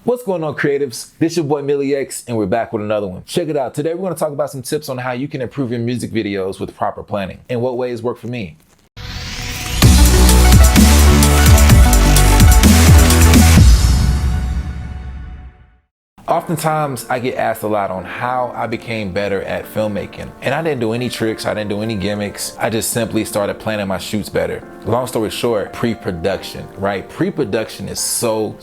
What's going on, creatives? This your boy MillieX, and we're back with another one. Check it out. Today we're going to talk about some tips on how you can improve your music videos with proper planning and what ways work for me. Oftentimes, I get asked a lot on how I became better at filmmaking. And I didn't do any tricks, I didn't do any gimmicks. I just simply started planning my shoots better. Long story short, pre-production, right? Pre-production is so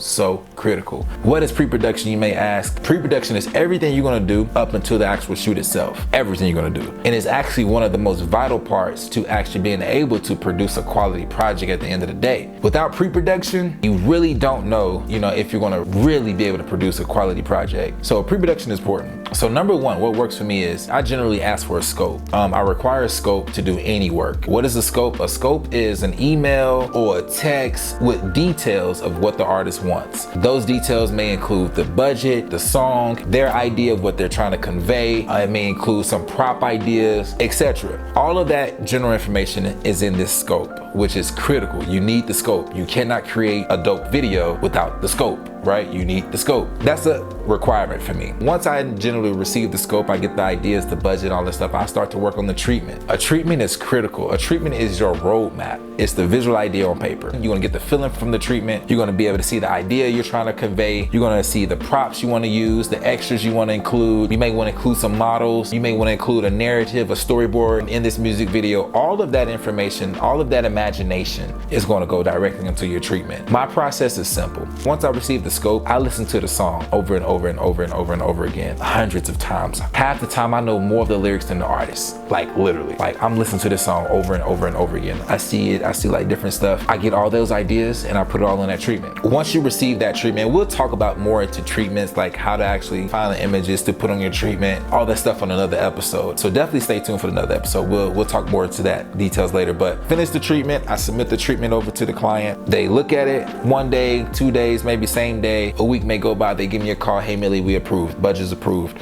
critical. What is pre-production, you may ask? Pre-production is everything you're gonna do up until the actual shoot itself. Everything you're gonna do. And it's actually one of the most vital parts to actually being able to produce a quality project at the end of the day. Without pre-production, you really don't know, if you're gonna really be able to produce a quality project. So pre-production is important. So number one, what works for me is I generally ask for a scope. I require a scope to do any work. What is a scope? A scope is an email or a text with details of what the artist wants. Those details may include the budget, the song, their idea of what they're trying to convey. It may include some prop ideas, etc. All of that general information is in this scope, which is critical. You need the scope. You cannot create a dope video without the scope, right? You need the scope. That's a requirement for me. Once I generally receive the scope, I get the ideas, the budget, all this stuff, I start to work on the treatment. A treatment is critical. A treatment is your roadmap. It's the visual idea on paper. You're gonna get the feeling from the treatment. You're gonna be able to see the idea you're trying to convey. You're gonna see the props you wanna use, the extras you wanna include. You may wanna include some models. You may wanna include a narrative, a storyboard in this music video. All of that information, all of that imagination is gonna go directly into your treatment. My process is simple. Once I receive the scope, I listen to the song over and over and over and over and over again, hundreds of times. Half the time I know more of the lyrics than the artist, like literally. Like I'm listening to this song over and over and over again. I see it, I see like different stuff. I get all those ideas and I put it all in that treatment. Once you receive that treatment, we'll talk about more into treatments, like how to actually find the images to put on your treatment, all that stuff on another episode. So definitely stay tuned for another episode. We'll talk more to that details later, but finish the treatment. I submit the treatment over to the client. They look at it 1 day, 2 days, maybe same day. A week may go by, they give me a call, hey Millie, we approved, budget's approved.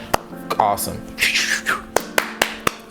Awesome.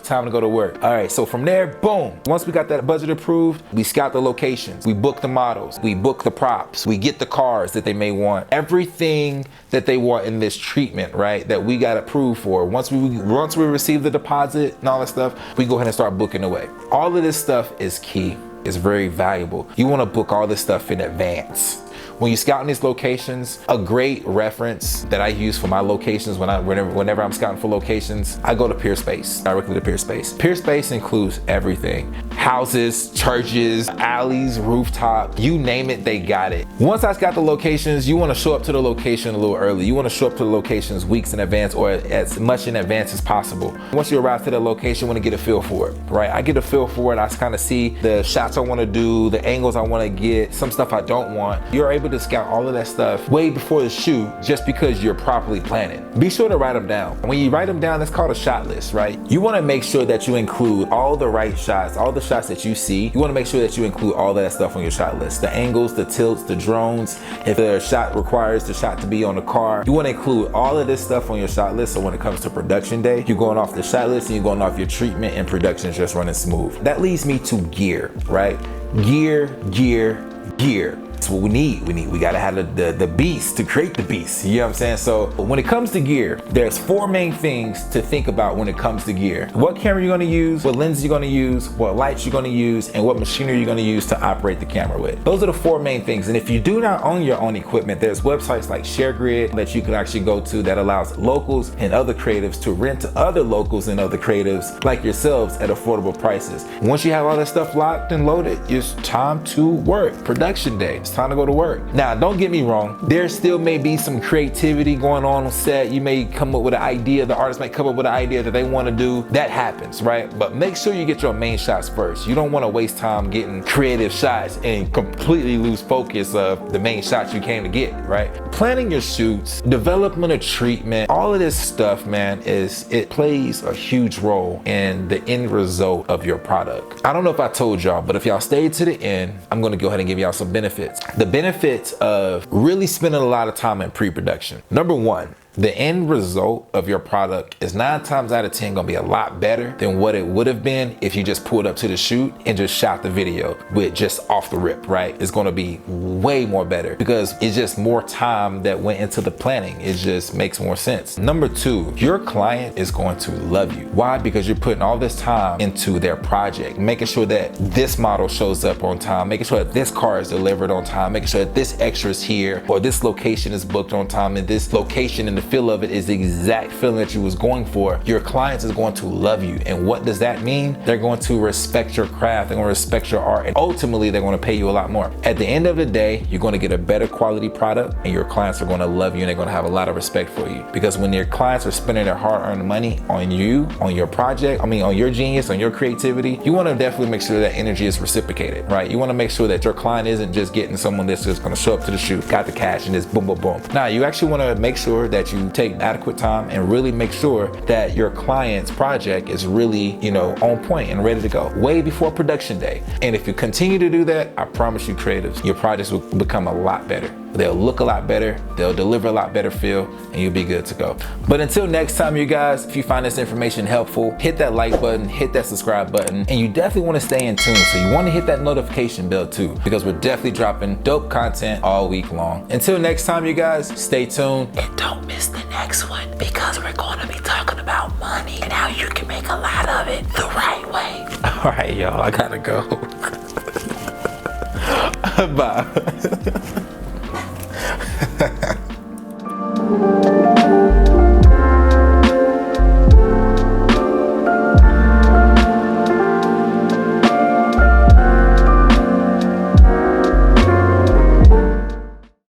Time to go to work. All right, so from there, boom. Once we got that budget approved, we scout the locations, we book the models, we book the props, we get the cars that they may want, everything that they want in this treatment, right, that we got approved for. Once we receive the deposit and all that stuff, we go ahead and start booking away. All of this stuff is key. It's very valuable. You want to book all this stuff in advance. When you scout in these locations, a great reference that I use for my locations whenever I'm scouting for locations, I go to Peerspace, directly to Peerspace. Peerspace includes everything. Houses, churches, alleys, rooftop, you name it, they got it. Once I scout the locations, you want to show up to the location a little early. You want to show up to the locations weeks in advance or as much in advance as possible. Once you arrive to the location, you want to get a feel for it, right? I get a feel for it. I kind of see the shots I want to do, the angles I want to get, some stuff I don't want. You're able to scout all of that stuff way before the shoot just because you're properly planning. Be sure to write them down. When you write them down, that's called a shot list, right? You want to make sure that you include all the right shots, all the shots that you see. You want to make sure that you include all that stuff on your shot list. The angles, the tilts, the drones. If the shot requires the shot to be on the car, you want to include all of this stuff on your shot list. So when it comes to production day, you're going off the shot list and you're going off your treatment, and production is just running smooth. That leads me to gear, right? Gear. That's what we need. We gotta have the beast to create the beast. You know what I'm saying? So when it comes to gear, there's 4 main things to think about when it comes to gear. What camera you're gonna use, what lens you're gonna use, what lights you're gonna use, and what machinery you're gonna use to operate the camera with. Those are the 4 main things. And if you do not own your own equipment, there's websites like ShareGrid that you can actually go to that allows locals and other creatives to rent to other locals and other creatives like yourselves at affordable prices. Once you have all that stuff locked and loaded, it's time to work. Production day. It's time to go to work. Now, don't get me wrong. There still may be some creativity going on set. You may come up with an idea. The artist might come up with an idea that they want to do. That happens, right? But make sure you get your main shots first. You don't want to waste time getting creative shots and completely lose focus of the main shots you came to get, right? Planning your shoots, development of treatment, all of this stuff, man, it plays a huge role in the end result of your product. I don't know if I told y'all, but if y'all stayed to the end, I'm going to go ahead and give y'all some benefits. The benefits of really spending a lot of time in pre-production. Number one, The end result of your product is 9 times out of 10 gonna be a lot better than what it would have been if you just pulled up to the shoot and just shot the video with just off the rip, right? It's gonna be way more better because it's just more time that went into the planning. It just makes more sense. Number 2, your client is going to love you. Why? Because you're putting all this time into their project, making sure that this model shows up on time, making sure that this car is delivered on time, making sure that this extra is here, or this location is booked on time, and this location and the feel of it is the exact feeling that you was going for. Your clients is going to love you. And what does that mean? They're going to respect your craft, they're going to respect your art, and ultimately they're going to pay you a lot more. At the end of the day, you're going to get a better quality product, and your clients are going to love you, and they're going to have a lot of respect for you. Because when your clients are spending their hard-earned money on you, on your project, on your genius, on your creativity, you want to definitely make sure that energy is reciprocated, right? You want to make sure that your client isn't just getting someone that's just going to show up to the shoot, got the cash, and just boom, boom, boom. Now, you actually want to make sure that you take adequate time and really make sure that your client's project is really, on point and ready to go way before production day. And if you continue to do that, I promise you, creatives, your projects will become a lot better. They'll look a lot better, they'll deliver a lot better feel, and you'll be good to go. But until next time, you guys, if you find this information helpful, hit that like button, hit that subscribe button, and you definitely want to stay in tune. So you want to hit that notification bell too, because we're definitely dropping dope content all week long. Until next time, you guys, stay tuned and don't miss the next one, because we're going to be talking about money and how you can make a lot of it the right way. All right, y'all, I gotta go. Bye.